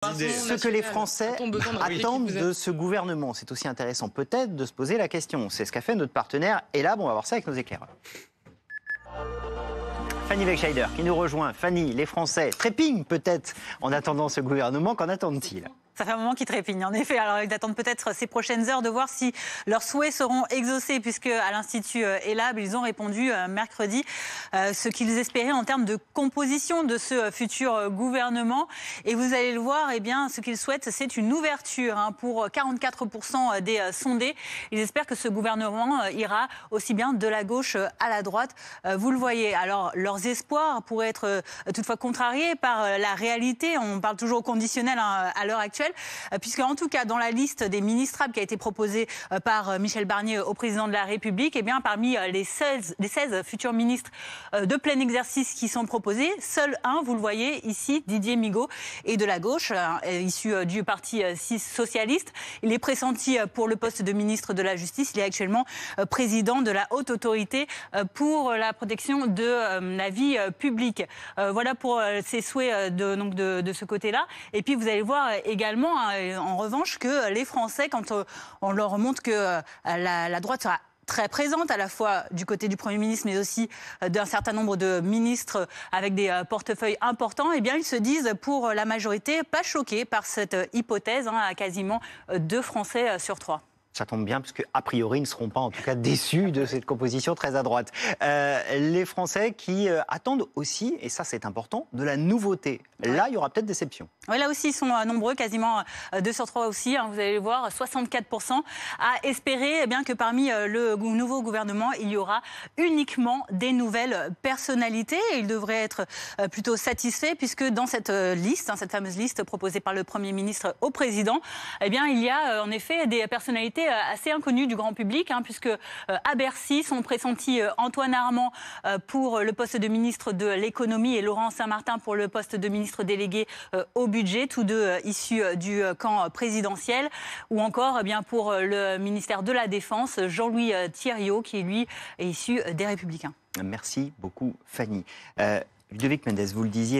Ce que les Français attendent de ce gouvernement. C'est aussi intéressant peut-être de se poser la question. C'est ce qu'a fait notre partenaire Elab. On va voir ça avec nos éclaireurs. Fanny Wegscheider qui nous rejoint. Fanny, les Français trépignent peut-être en attendant ce gouvernement. Qu'en attendent-ils ? Ça fait un moment qu'ils trépignent, en effet. Alors, ils attendent peut-être ces prochaines heures de voir si leurs souhaits seront exaucés, puisque à l'Institut Elab, ils ont répondu mercredi ce qu'ils espéraient en termes de composition de ce futur gouvernement. Et vous allez le voir, eh bien, ce qu'ils souhaitent, c'est une ouverture pour 44% des sondés. Ils espèrent que ce gouvernement ira aussi bien de la gauche à la droite. Vous le voyez. Alors, leurs espoirs pourraient être toutefois contrariés par la réalité. On parle toujours au conditionnel à l'heure actuelle. Puisque, en tout cas, dans la liste des ministrables qui a été proposée par Michel Barnier au président de la République, eh bien, parmi les 16 futurs ministres de plein exercice qui sont proposés, seul un, vous le voyez ici, Didier Migaud, est de la gauche, issu du parti socialiste. Il est pressenti pour le poste de ministre de la Justice. Il est actuellement président de la Haute Autorité pour la protection de la vie publique. Voilà pour ses souhaits de ce côté-là. Et puis, vous allez voir également, en revanche, que les Français, quand on leur montre que la droite sera très présente, à la fois du côté du Premier ministre, mais aussi d'un certain nombre de ministres avec des portefeuilles importants, eh bien, ils se disent, pour la majorité, pas choqués par cette hypothèse, à quasiment 2 Français sur 3. Ça tombe bien, parce qu'a priori, ils ne seront pas en tout cas déçus de cette composition très à droite. Les Français qui attendent aussi, et ça c'est important, de la nouveauté. Là, il y aura peut-être déception. Oui, là aussi, ils sont nombreux, quasiment 2 sur 3 aussi. Vous allez le voir, 64% à espérer que parmi le nouveau gouvernement, il y aura uniquement des nouvelles personnalités. Ils devraient être plutôt satisfaits, puisque dans cette liste, cette fameuse liste proposée par le Premier ministre au président, il y a en effet des personnalités assez inconnues du grand public, puisque à Bercy sont pressentis Antoine Armand pour le poste de ministre de l'économie et Laurent Saint-Martin pour le poste de ministre délégué au budget, tous deux issus du camp présidentiel, ou encore pour le ministère de la Défense, Jean-Louis Thiriot, qui lui est issu des Républicains. Merci beaucoup Fanny. Ludovic Mendes, vous le disiez,